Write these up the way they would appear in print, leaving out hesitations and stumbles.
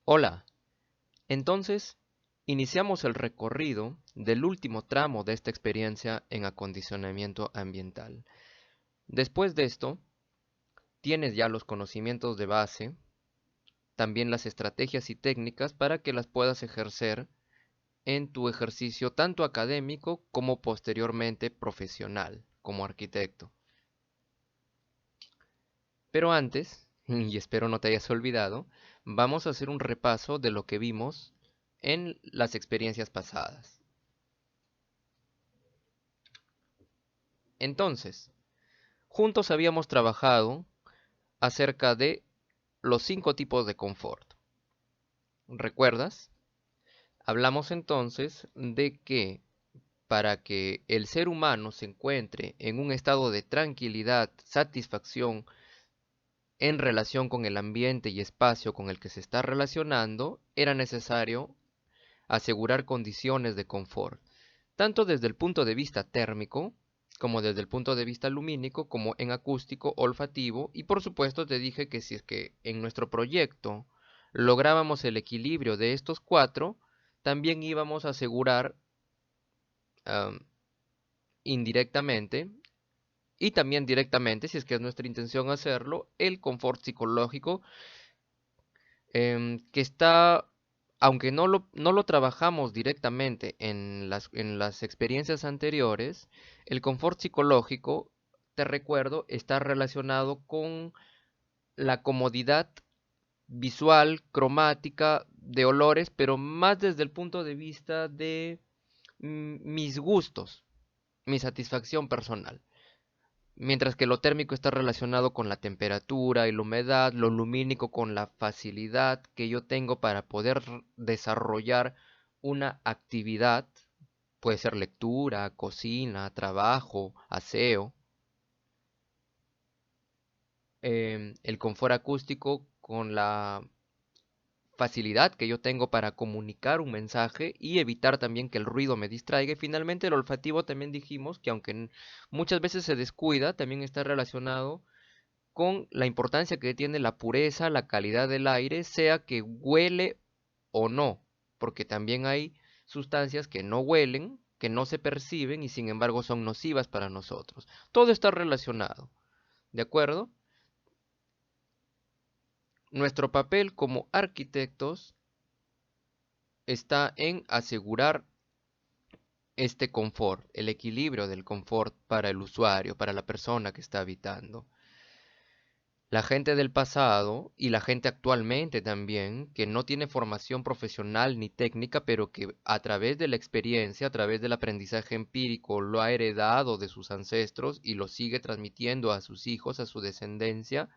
Hola, entonces iniciamos el recorrido del último tramo de esta experiencia en acondicionamiento ambiental. Después de esto, tienes ya los conocimientos de base, también las estrategias y técnicas para que las puedas ejercer en tu ejercicio tanto académico como posteriormente profesional, como arquitecto. Pero antes, y espero no te hayas olvidado, vamos a hacer un repaso de lo que vimos en las experiencias pasadas. Entonces, juntos habíamos trabajado acerca de los 5 tipos de confort. ¿Recuerdas? Hablamos entonces de que para que el ser humano se encuentre en un estado de tranquilidad, satisfacción en relación con el ambiente y espacio con el que se está relacionando, era necesario asegurar condiciones de confort, tanto desde el punto de vista térmico, como desde el punto de vista lumínico, como en acústico, olfativo, y por supuesto te dije que si es que en nuestro proyecto lográbamos el equilibrio de estos 4, también íbamos a asegurar um, indirectamente y también directamente, si es que es nuestra intención hacerlo, el confort psicológico que está, aunque no lo trabajamos directamente en las experiencias anteriores, el confort psicológico, te recuerdo, está relacionado con la comodidad visual, cromática, de olores, pero más desde el punto de vista de mis gustos, mi satisfacción personal. Mientras que lo térmico está relacionado con la temperatura y la humedad, lo lumínico con la facilidad que yo tengo para poder desarrollar una actividad, puede ser lectura, cocina, trabajo, aseo. El confort acústico con la facilidad que yo tengo para comunicar un mensaje y evitar también que el ruido me distraiga. Y finalmente el olfativo también dijimos que aunque muchas veces se descuida, también está relacionado con la importancia que tiene la pureza, la calidad del aire, sea que huele o no, porque también hay sustancias que no huelen, que no se perciben y sin embargo son nocivas para nosotros. Todo está relacionado, ¿de acuerdo? Nuestro papel como arquitectos está en asegurar este confort, el equilibrio del confort para el usuario, para la persona que está habitando. La gente del pasado y la gente actualmente también, que no tiene formación profesional ni técnica, pero que a través de la experiencia, a través del aprendizaje empírico, lo ha heredado de sus ancestros y lo sigue transmitiendo a sus hijos, a su descendencia,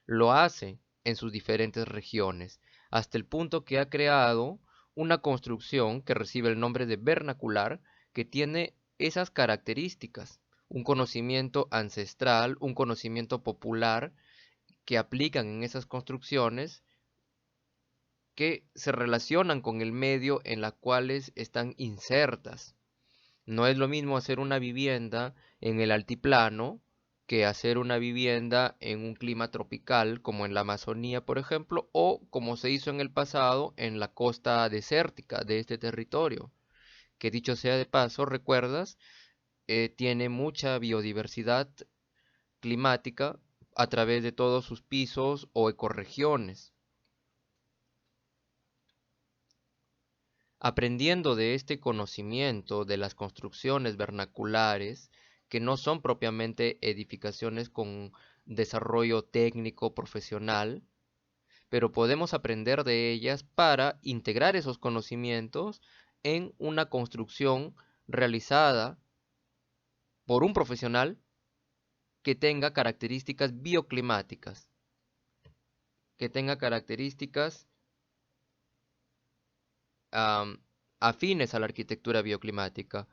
lo hace en sus diferentes regiones, hasta el punto que ha creado una construcción que recibe el nombre de vernacular, que tiene esas características, un conocimiento ancestral, un conocimiento popular, que aplican en esas construcciones que se relacionan con el medio en la cuales están insertas. No es lo mismo hacer una vivienda en el altiplano que hacer una vivienda en un clima tropical como en la Amazonía, por ejemplo, o como se hizo en el pasado en la costa desértica de este territorio, que dicho sea de paso, recuerdas, tiene mucha biodiversidad climática a través de todos sus pisos o ecorregiones. Aprendiendo de este conocimiento de las construcciones vernaculares, que no son propiamente edificaciones con desarrollo técnico profesional, pero podemos aprender de ellas para integrar esos conocimientos en una construcción realizada por un profesional que tenga características bioclimáticas, que tenga características am, afines a la arquitectura bioclimática.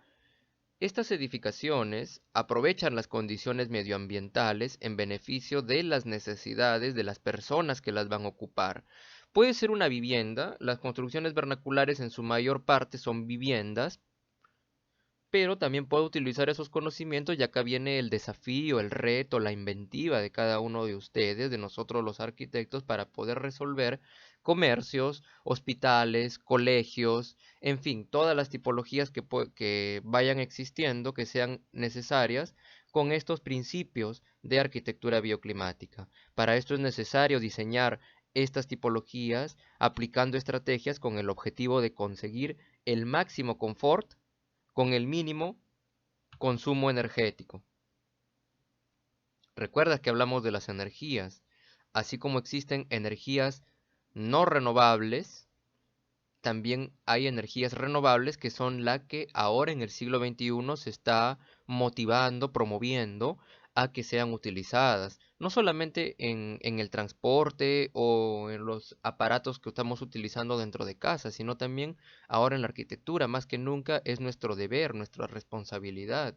Estas edificaciones aprovechan las condiciones medioambientales en beneficio de las necesidades de las personas que las van a ocupar. Puede ser una vivienda, las construcciones vernaculares en su mayor parte son viviendas, pero también puedo utilizar esos conocimientos, y acá viene el desafío, el reto, la inventiva de cada uno de ustedes, de nosotros los arquitectos, para poder resolver comercios, hospitales, colegios, en fin, todas las tipologías que vayan existiendo, que sean necesarias, con estos principios de arquitectura bioclimática. Para esto es necesario diseñar estas tipologías aplicando estrategias con el objetivo de conseguir el máximo confort con el mínimo consumo energético. Recuerda que hablamos de las energías, así como existen energías no renovables, también hay energías renovables que son las que ahora en el siglo XXI se está motivando, promoviendo a que sean utilizadas, no solamente en el transporte o en los aparatos que estamos utilizando dentro de casa, sino también ahora en la arquitectura. Más que nunca es nuestro deber, nuestra responsabilidad.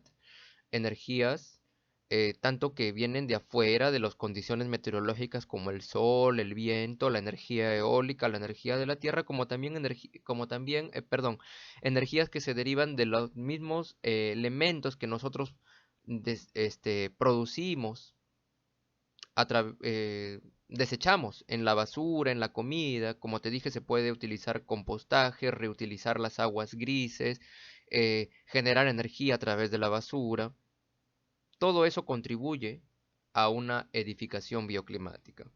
Energías tanto que vienen de afuera, de las condiciones meteorológicas como el sol, el viento, la energía eólica, la energía de la tierra, como también, energías que se derivan de los mismos elementos que nosotros producimos, desechamos en la basura, en la comida. Como te dije, se puede utilizar compostaje, reutilizar las aguas grises, generar energía a través de la basura. Todo eso contribuye a una edificación bioclimática.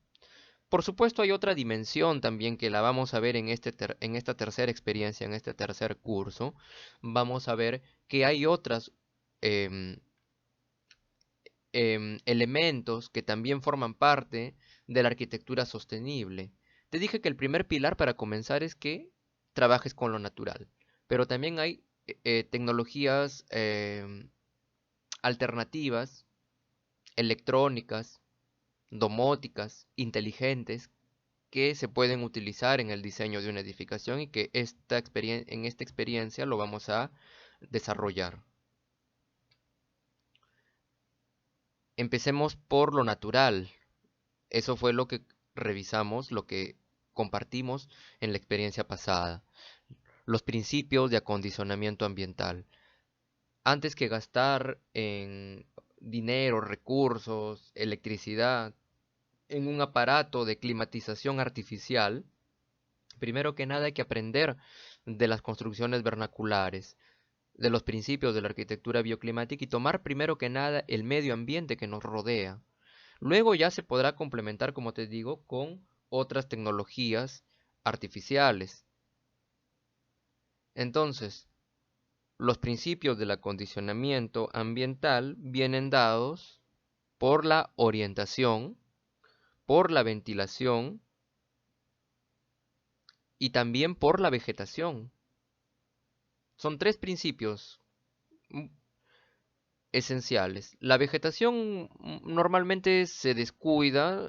Por supuesto, hay otra dimensión también que la vamos a ver en esta tercera experiencia, en este tercer curso. Vamos a ver que hay otros em, elementos que también forman parte de la arquitectura sostenible. Te dije que el primer pilar para comenzar es que trabajes con lo natural, pero también hay tecnologías alternativas, electrónicas, domóticas, inteligentes, que se pueden utilizar en el diseño de una edificación, y que en esta experiencia lo vamos a desarrollar. Empecemos por lo natural. Eso fue lo que revisamos, lo que compartimos en la experiencia pasada. Los principios de acondicionamiento ambiental. Antes que gastar en dinero, recursos, electricidad, en un aparato de climatización artificial, primero que nada hay que aprender de las construcciones vernaculares, de los principios de la arquitectura bioclimática, y tomar primero que nada el medio ambiente que nos rodea. Luego ya se podrá complementar, como te digo, con otras tecnologías artificiales. Entonces, los principios del acondicionamiento ambiental vienen dados por la orientación, por la ventilación y también por la vegetación. Son tres principios mm, esenciales. La vegetación normalmente se descuida,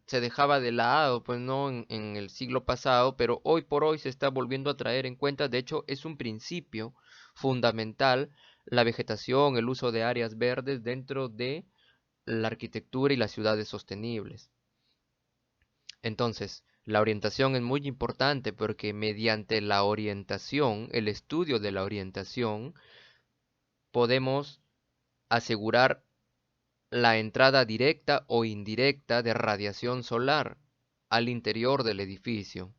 se dejaba de lado, pues no en el siglo pasado, pero hoy por hoy se está volviendo a traer en cuenta. De hecho, es un principio fundamental la vegetación, el uso de áreas verdes dentro de la arquitectura y las ciudades sostenibles. Entonces, la orientación es muy importante, porque mediante la orientación, el estudio de la orientación, podemos asegurar la entrada directa o indirecta de radiación solar al interior del edificio.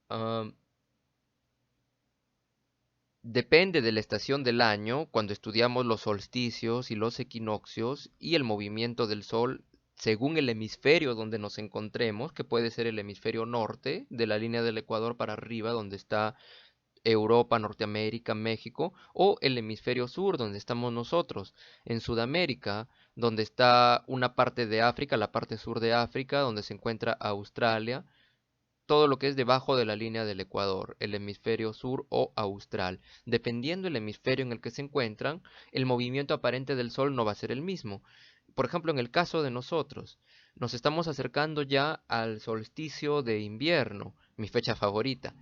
Ah, Depende de la estación del año, cuando estudiamos los solsticios y los equinoccios y el movimiento del sol según el hemisferio donde nos encontremos, que puede ser el hemisferio norte, de la línea del Ecuador para arriba, donde está Europa, Norteamérica, México, o el hemisferio sur, donde estamos nosotros, en Sudamérica, donde está una parte de África, la parte sur de África, donde se encuentra Australia, todo lo que es debajo de la línea del Ecuador, el hemisferio sur o austral. Dependiendo del hemisferio en el que se encuentran, el movimiento aparente del Sol no va a ser el mismo. Por ejemplo, en el caso de nosotros, nos estamos acercando ya al solsticio de invierno, mi fecha favorita.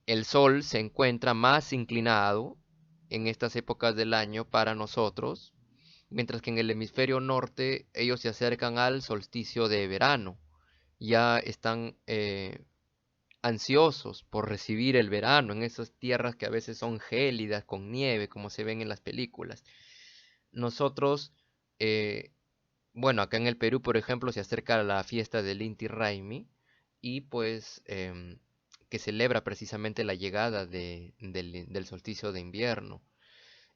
El Sol se encuentra más inclinado en estas épocas del año para nosotros, mientras que en el hemisferio norte ellos se acercan al solsticio de verano. Ya están ansiosos por recibir el verano en esas tierras que a veces son gélidas, con nieve, como se ven en las películas. Nosotros, eh, bueno, acá en el Perú, por ejemplo, se acerca la fiesta del Inti Raymi y pues que celebra precisamente la llegada del solsticio de invierno.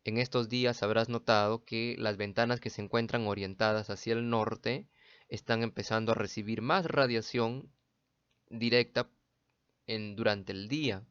En estos días habrás notado que las ventanas que se encuentran orientadas hacia el norte están empezando a recibir más radiación directa durante el día.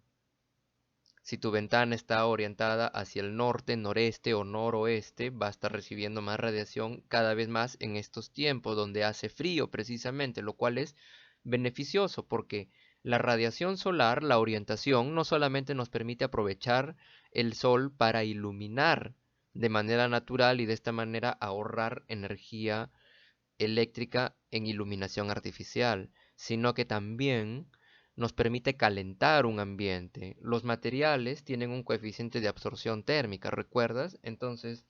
Si tu ventana está orientada hacia el norte, noreste o noroeste, va a estar recibiendo más radiación cada vez más en estos tiempos donde hace frío precisamente, lo cual es beneficioso porque la radiación solar, la orientación, no solamente nos permite aprovechar el sol para iluminar de manera natural y de esta manera ahorrar energía eléctrica en iluminación artificial, sino que también nos permite calentar un ambiente. Los materiales tienen un coeficiente de absorción térmica, ¿recuerdas? Entonces,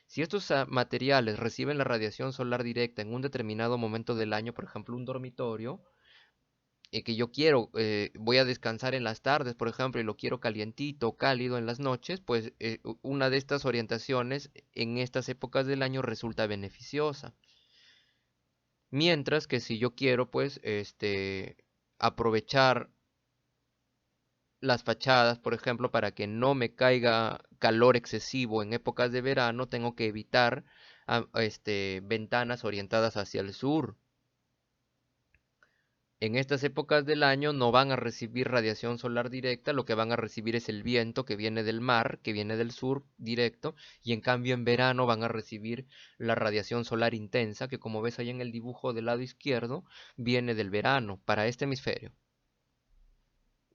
si estos materiales reciben la radiación solar directa en un determinado momento del año, por ejemplo, un dormitorio, que yo quiero, voy a descansar en las tardes, por ejemplo, y lo quiero calientito, cálido en las noches, pues una de estas orientaciones en estas épocas del año resulta beneficiosa. Mientras que si yo quiero, pues, aprovechar las fachadas, por ejemplo, para que no me caiga calor excesivo en épocas de verano, tengo que evitar ventanas orientadas hacia el sur. En estas épocas del año no van a recibir radiación solar directa, lo que van a recibir es el viento que viene del mar, que viene del sur directo, y en cambio en verano van a recibir la radiación solar intensa, que como ves ahí en el dibujo del lado izquierdo, viene del verano para este hemisferio.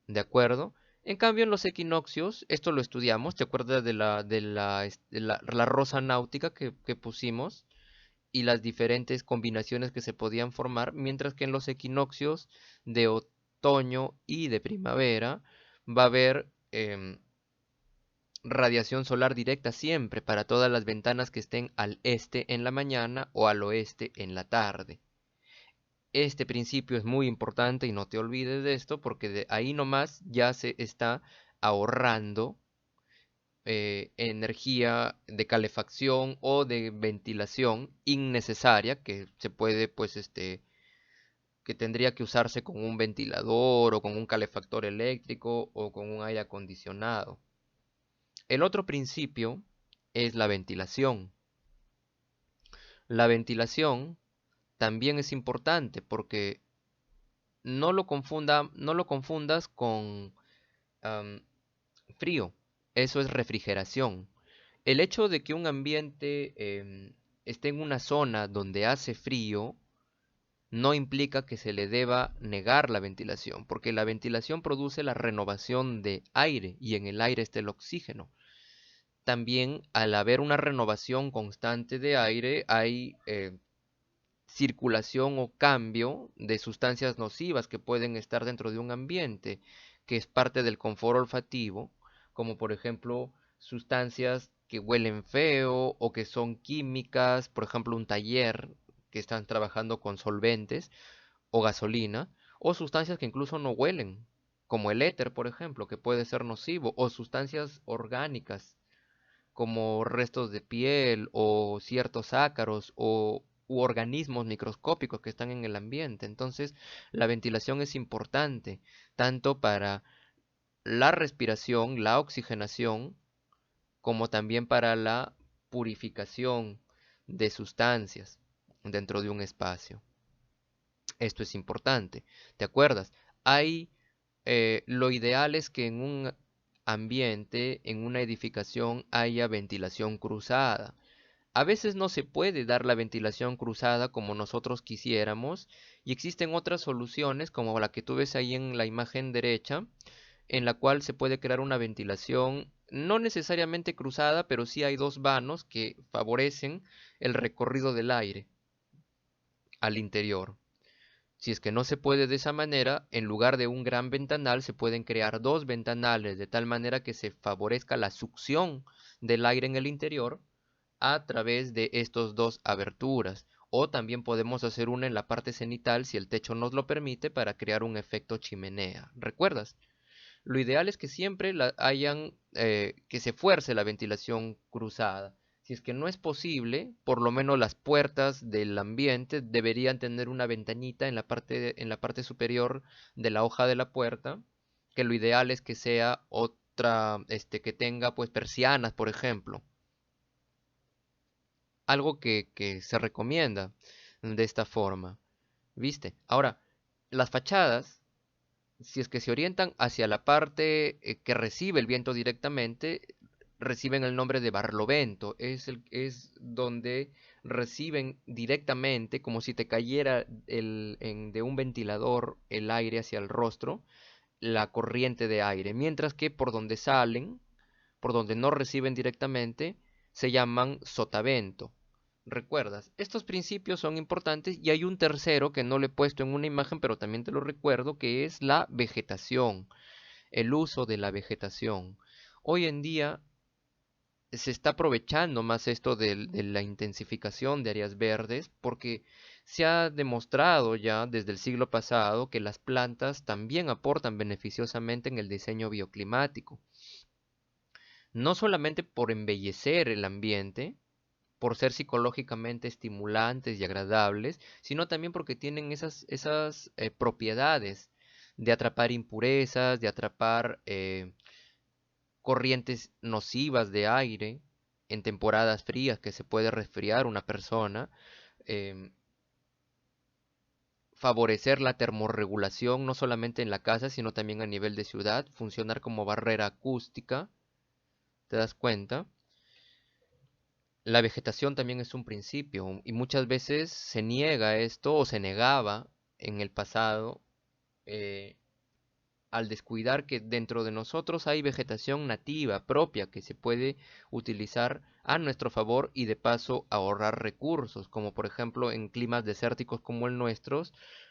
¿De acuerdo? En cambio en los equinoccios, esto lo estudiamos, ¿te acuerdas de la rosa náutica que pusimos? Y las diferentes combinaciones que se podían formar, mientras que en los equinoccios de otoño y de primavera va a haber radiación solar directa siempre para todas las ventanas que estén al este en la mañana o al oeste en la tarde. Este principio es muy importante y no te olvides de esto porque de ahí nomás ya se está ahorrando energía de calefacción o de ventilación innecesaria que se puede, pues, que tendría que usarse con un ventilador o con un calefactor eléctrico o con un aire acondicionado. El otro principio es la ventilación. La ventilación también es importante porque no lo confundas con am, frío. Eso es refrigeración. El hecho de que un ambiente esté en una zona donde hace frío no implica que se le deba negar la ventilación, porque la ventilación produce la renovación de aire y en el aire está el oxígeno. También al haber una renovación constante de aire hay circulación o cambio de sustancias nocivas que pueden estar dentro de un ambiente, que es parte del confort olfativo, como por ejemplo sustancias que huelen feo o que son químicas, por ejemplo un taller que están trabajando con solventes o gasolina, o sustancias que incluso no huelen, como el éter, por ejemplo, que puede ser nocivo, o sustancias orgánicas como restos de piel o ciertos ácaros o u organismos microscópicos que están en el ambiente. Entonces, la ventilación es importante tanto para la respiración, la oxigenación, como también para la purificación de sustancias dentro de un espacio. Esto es importante. ¿Te acuerdas? Lo ideal es que en un ambiente, en una edificación, haya ventilación cruzada. A veces no se puede dar la ventilación cruzada como nosotros quisiéramos y existen otras soluciones como la que tú ves ahí en la imagen derecha, en la cual se puede crear una ventilación no necesariamente cruzada, pero sí hay dos vanos que favorecen el recorrido del aire al interior. Si es que no se puede de esa manera, en lugar de un gran ventanal se pueden crear dos ventanales de tal manera que se favorezca la succión del aire en el interior a través de estas dos aberturas. O también podemos hacer una en la parte cenital si el techo nos lo permite para crear un efecto chimenea. ¿Recuerdas? Lo ideal es que siempre que se fuerce la ventilación cruzada. Si es que no es posible, por lo menos las puertas del ambiente deberían tener una ventanita en la parte superior de la hoja de la puerta, que lo ideal es que sea otra, que tenga pues persianas, por ejemplo. Algo que se recomienda de esta forma. ¿Viste? Ahora, las fachadas, si es que se orientan hacia la parte que recibe el viento directamente, reciben el nombre de barlovento. Es donde reciben directamente, como si te cayera de un ventilador el aire hacia el rostro, la corriente de aire. Mientras que por donde salen, por donde no reciben directamente, se llaman sotavento. ¿Recuerdas? Estos principios son importantes y hay un tercero que no lo he puesto en una imagen, pero también te lo recuerdo, que es la vegetación, el uso de la vegetación. Hoy en día se está aprovechando más esto de la intensificación de áreas verdes porque se ha demostrado ya desde el siglo pasado que las plantas también aportan beneficiosamente en el diseño bioclimático. No solamente por embellecer el ambiente, por ser psicológicamente estimulantes y agradables, sino también porque tienen esas propiedades de atrapar impurezas, de atrapar corrientes nocivas de aire en temporadas frías que se puede resfriar una persona, em, favorecer la termorregulación no solamente en la casa, sino también a nivel de ciudad, funcionar como barrera acústica, ¿te das cuenta? La vegetación también es un principio y muchas veces se niega esto o se negaba en el pasado eh, al descuidar que dentro de nosotros hay vegetación nativa propia que se puede utilizar a nuestro favor y de paso ahorrar recursos, como por ejemplo en climas desérticos como el nuestro,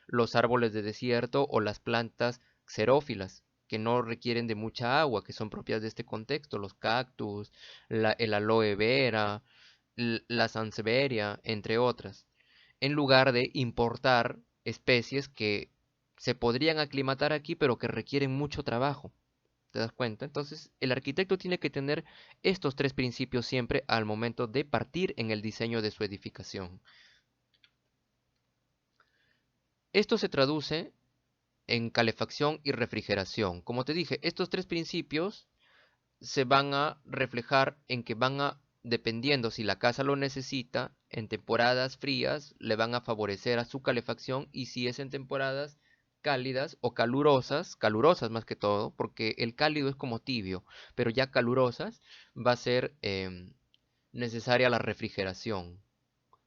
los árboles de desierto o las plantas xerófilas que no requieren de mucha agua, que son propias de este contexto, los cactus, el aloe vera, la sansevieria, entre otras, en lugar de importar especies que se podrían aclimatar aquí, pero que requieren mucho trabajo. ¿Te das cuenta? Entonces, el arquitecto tiene que tener estos tres principios siempre al momento de partir en el diseño de su edificación. Esto se traduce en calefacción y refrigeración. Como te dije, estos tres principios se van a reflejar en que van a, dependiendo si la casa lo necesita, en temporadas frías le van a favorecer a su calefacción y si es en temporadas cálidas o calurosas, calurosas más que todo, porque el cálido es como tibio, pero ya calurosas va a ser necesaria la refrigeración.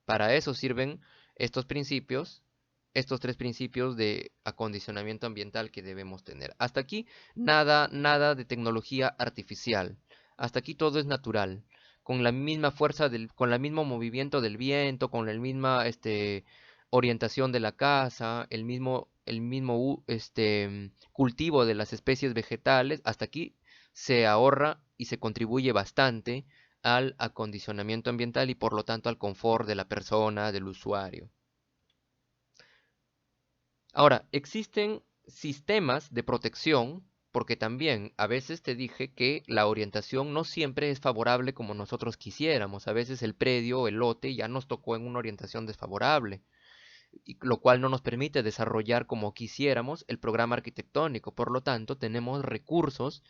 Para eso sirven estos principios, estos tres principios de acondicionamiento ambiental que debemos tener. Hasta aquí nada de tecnología artificial. Hasta aquí todo es natural, con la misma con el mismo movimiento del viento, con la misma orientación de la casa, el mismo cultivo de las especies vegetales. Hasta aquí se ahorra y se contribuye bastante al acondicionamiento ambiental y por lo tanto al confort de la persona, del usuario. Ahora, existen sistemas de protección porque también a veces te dije que la orientación no siempre es favorable como nosotros quisiéramos. A veces el predio, el lote ya nos tocó en una orientación desfavorable, lo cual no nos permite desarrollar como quisiéramos el programa arquitectónico. Por lo tanto, tenemos recursos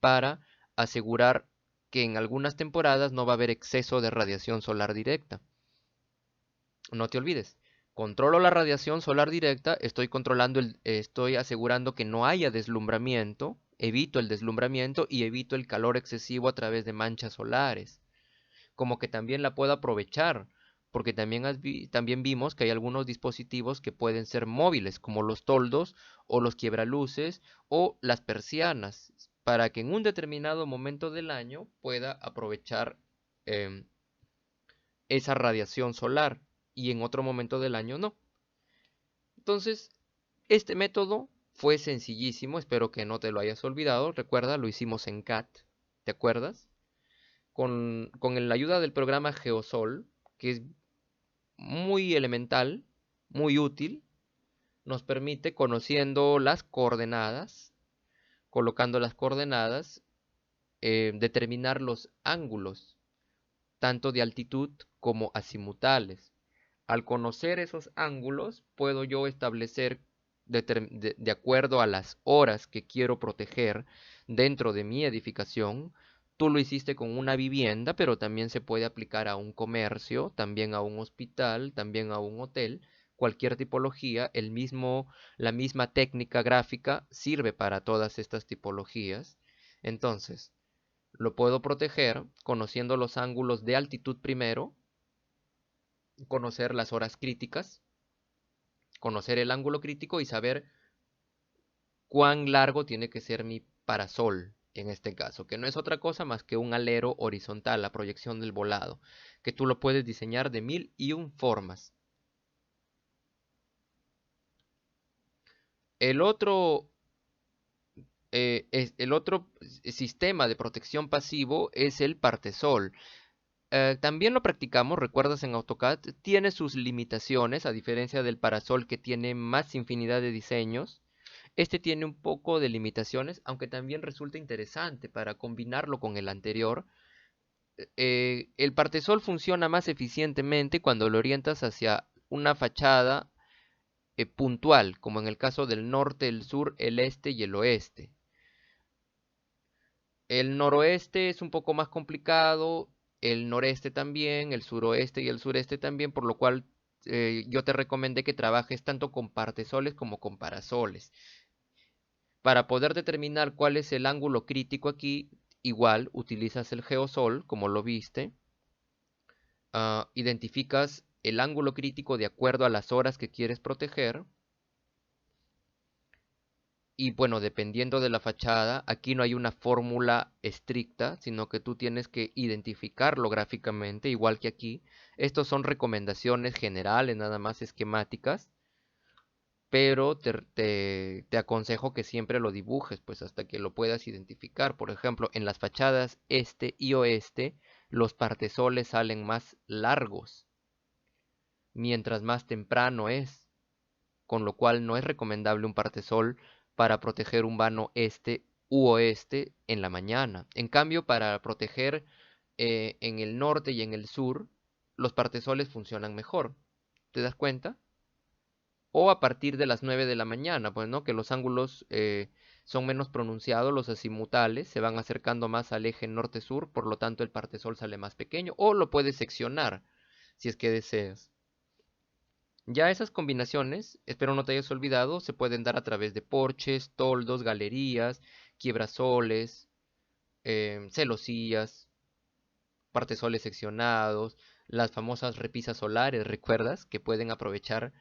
para asegurar que en algunas temporadas no va a haber exceso de radiación solar directa. No te olvides, controlo la radiación solar directa, estoy asegurando que no haya deslumbramiento, evito el deslumbramiento y evito el calor excesivo a través de manchas solares. Como que también la puedo aprovechar, porque también vimos que hay algunos dispositivos que pueden ser móviles, como los toldos o los quiebraluces o las persianas, para que en un determinado momento del año pueda aprovechar em, esa radiación solar y en otro momento del año no. Entonces, este método fue sencillísimo, espero que no te lo hayas olvidado. Recuerda, lo hicimos en CAT, ¿te acuerdas? Con la ayuda del programa Geosol, que es muy elemental, muy útil. Nos permite, conociendo las coordenadas, colocando las coordenadas, determinar los ángulos, tanto de altitud como azimutales. Al conocer esos ángulos, puedo yo establecer, de acuerdo a las horas que quiero proteger dentro de mi edificación. Tú lo hiciste con una vivienda, pero también se puede aplicar a un comercio, también a un hospital, también a un hotel. Cualquier tipología, la misma técnica gráfica sirve para todas estas tipologías. Entonces, lo puedo proteger conociendo los ángulos de altitud primero, conocer las horas críticas, conocer el ángulo crítico y saber cuán largo tiene que ser mi parasol en este caso, que no es otra cosa más que un alero horizontal, la proyección del volado, que tú lo puedes diseñar de 1001 formas. El otro, el otro sistema de protección pasivo es el partesol. También lo practicamos, recuerdas en AutoCAD, tiene sus limitaciones, a diferencia del parasol que tiene más infinidad de diseños. Este tiene un poco de limitaciones, aunque también resulta interesante para combinarlo con el anterior. El partesol funciona más eficientemente cuando lo orientas hacia una fachada puntual, como en el caso del norte, el sur, el este y el oeste. El noroeste es un poco más complicado, el noreste también, el suroeste y el sureste también, por lo cual yo te recomendé que trabajes tanto con partesoles como con parasoles. Para poder determinar cuál es el ángulo crítico aquí, igual utilizas el geosol, como lo viste. Identificas el ángulo crítico de acuerdo a las horas que quieres proteger. Y bueno, dependiendo de la fachada, aquí no hay una fórmula estricta, sino que tú tienes que identificarlo gráficamente, igual que aquí. Estos son recomendaciones generales, nada más esquemáticas, pero te aconsejo que siempre lo dibujes, pues hasta que lo puedas identificar. Por ejemplo, en las fachadas este y oeste, los partesoles salen más largos, mientras más temprano es, con lo cual no es recomendable un partesol para proteger un vano este u oeste en la mañana. En cambio, para proteger en el norte y en el sur, los partesoles funcionan mejor. ¿Te das cuenta? O a partir de las 9 de la mañana, pues, ¿no? Que los ángulos son menos pronunciados, los azimutales se van acercando más al eje norte-sur, por lo tanto el partesol sale más pequeño, o lo puedes seccionar si es que deseas. Ya esas combinaciones, espero no te hayas olvidado, se pueden dar a través de porches, toldos, galerías, quiebrasoles, celosías, partesoles seccionados, las famosas repisas solares, ¿recuerdas? Que pueden aprovechar,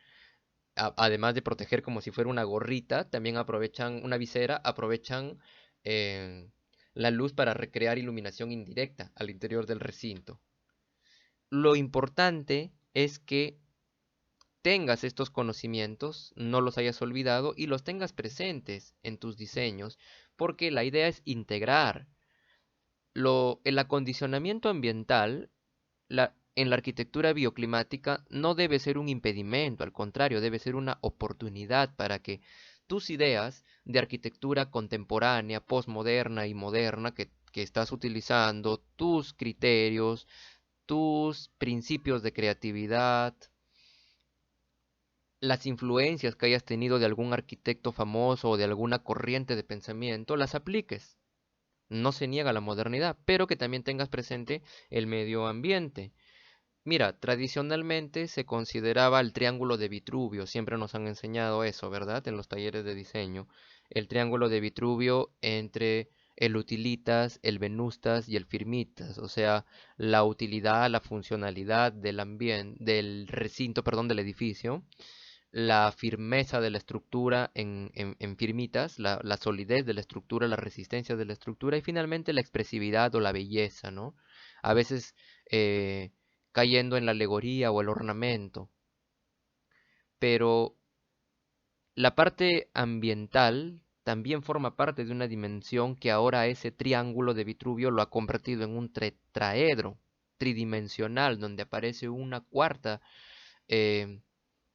además de proteger como si fuera una gorrita, también aprovechan una visera, aprovechan eh, la luz para recrear iluminación indirecta al interior del recinto. Lo importante es que tengas estos conocimientos, no los hayas olvidado y los tengas presentes en tus diseños, porque la idea es integrar el acondicionamiento ambiental en la arquitectura bioclimática no debe ser un impedimento, al contrario, debe ser una oportunidad para que tus ideas de arquitectura contemporánea, posmoderna y moderna que estás utilizando, tus criterios, tus principios de creatividad, las influencias que hayas tenido de algún arquitecto famoso o de alguna corriente de pensamiento, las apliques. No se niega la modernidad, pero que también tengas presente el medio ambiente. Mira, tradicionalmente se consideraba el triángulo de Vitruvio, siempre nos han enseñado eso, ¿verdad? En los talleres de diseño. El triángulo de Vitruvio entre el utilitas, el venustas y el firmitas, o sea, la utilidad, la funcionalidad del ambiente, del recinto, perdón, del edificio, la firmeza de la estructura en firmitas, la solidez de la estructura, la resistencia de la estructura y finalmente la expresividad o la belleza, ¿no? A veces eh, cayendo en la alegoría o el ornamento. Pero la parte ambiental también forma parte de una dimensión que ahora ese triángulo de Vitruvio lo ha convertido en un tetraedro tridimensional donde aparece una cuarta eh,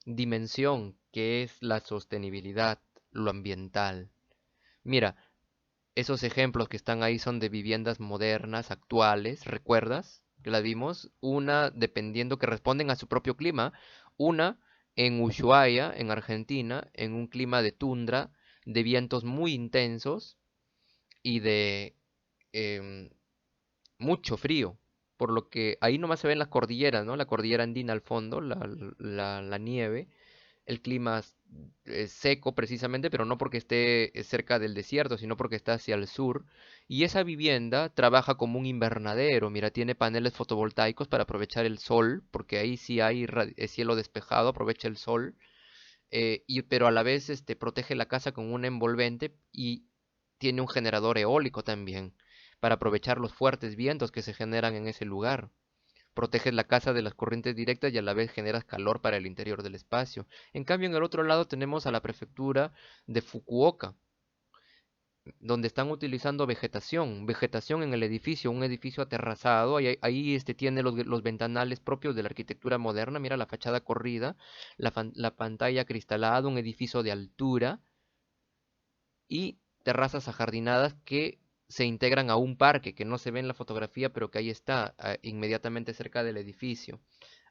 dimensión que es la sostenibilidad, lo ambiental. Mira, esos ejemplos que están ahí son de viviendas modernas, actuales, ¿recuerdas? Que las vimos, una dependiendo que responden a su propio clima, una en Ushuaia, en Argentina, en un clima de tundra, de vientos muy intensos y de em, mucho frío, por lo que ahí nomás se ven las cordilleras, ¿no? La cordillera andina al fondo, la nieve, el clima es seco precisamente, pero no porque esté cerca del desierto, sino porque está hacia el sur. Y esa vivienda trabaja como un invernadero, mira, tiene paneles fotovoltaicos para aprovechar el sol, porque ahí sí hay cielo despejado, aprovecha el sol, pero a la vez protege la casa con un envolvente y tiene un generador eólico también, para aprovechar los fuertes vientos que se generan en ese lugar. Proteges la casa de las corrientes directas y a la vez generas calor para el interior del espacio. En cambio, en el otro lado tenemos a la prefectura de Fukuoka, donde están utilizando vegetación en el edificio, un edificio aterrazado, ahí tiene los ventanales propios de la arquitectura moderna, mira la fachada corrida, la pantalla cristalada, un edificio de altura y terrazas ajardinadas que se integran a un parque que no se ve en la fotografía, pero que ahí está, inmediatamente cerca del edificio.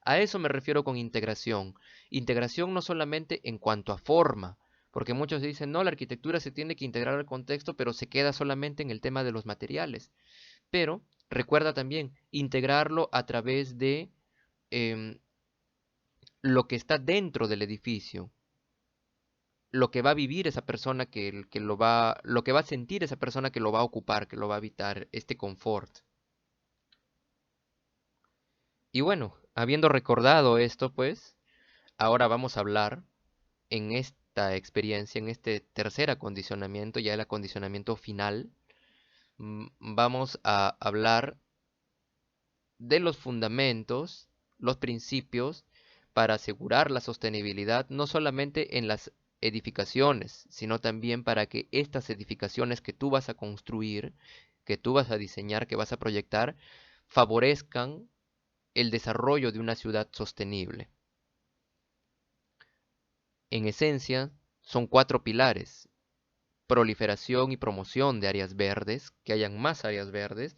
A eso me refiero con integración. Integración no solamente en cuanto a forma, porque muchos dicen, no, la arquitectura se tiene que integrar al contexto, pero se queda solamente en el tema de los materiales. Pero recuerda también integrarlo a través de em, lo que está dentro del edificio, lo que va a vivir esa persona lo que va a sentir esa persona que lo va a ocupar, que lo va a habitar, este confort. Y bueno, habiendo recordado esto, pues, ahora vamos a hablar en esta experiencia, en este tercer acondicionamiento, ya el acondicionamiento final, vamos a hablar de los fundamentos, los principios para asegurar la sostenibilidad, no solamente en las edificaciones, sino también para que estas edificaciones que tú vas a construir, que tú vas a diseñar, que vas a proyectar, favorezcan el desarrollo de una ciudad sostenible. En esencia, son cuatro pilares: proliferación y promoción de áreas verdes, que hayan más áreas verdes,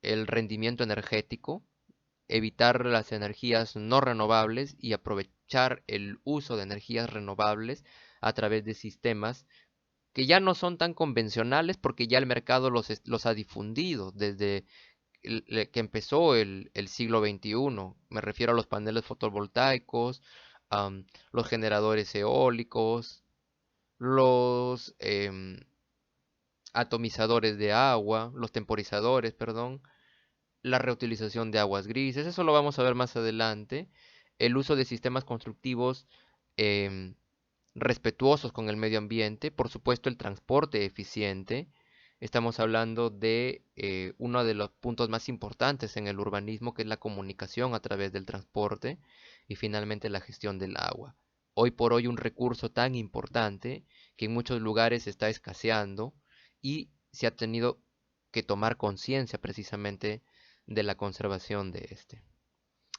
el rendimiento energético, evitar las energías no renovables y aprovechar el uso de energías renovables a través de sistemas que ya no son tan convencionales porque ya el mercado los ha difundido desde que empezó el siglo XXI. Me refiero a los paneles fotovoltaicos, los generadores eólicos, los atomizadores de agua, los temporizadores, perdón, la reutilización de aguas grises, eso lo vamos a ver más adelante, el uso de sistemas constructivos em, respetuosos con el medio ambiente, por supuesto el transporte eficiente. Estamos hablando de uno de los puntos más importantes en el urbanismo, que es la comunicación a través del transporte, y finalmente la gestión del agua. Hoy por hoy un recurso tan importante que en muchos lugares está escaseando y se ha tenido que tomar conciencia precisamente de la conservación de este.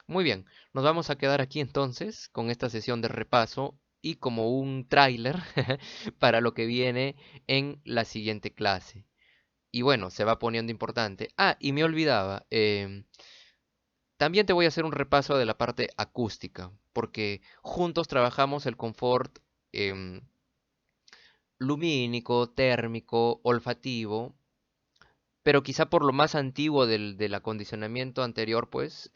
Muy bien, nos vamos a quedar aquí entonces con esta sesión de repaso y como un tráiler para lo que viene en la siguiente clase. Y bueno, se va poniendo importante. Ah, y me olvidaba, también te voy a hacer un repaso de la parte acústica, porque juntos trabajamos el confort em, lumínico, térmico, olfativo, pero quizá por lo más antiguo del acondicionamiento anterior, pues,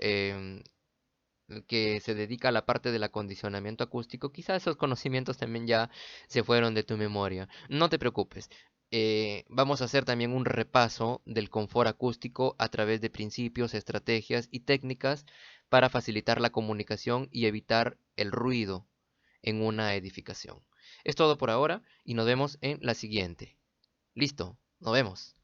que se dedica a la parte del acondicionamiento acústico, quizá esos conocimientos también ya se fueron de tu memoria. No te preocupes. Vamos a hacer también un repaso del confort acústico a través de principios, estrategias y técnicas para facilitar la comunicación y evitar el ruido en una edificación. Es todo por ahora y nos vemos en la siguiente. Listo, nos vemos.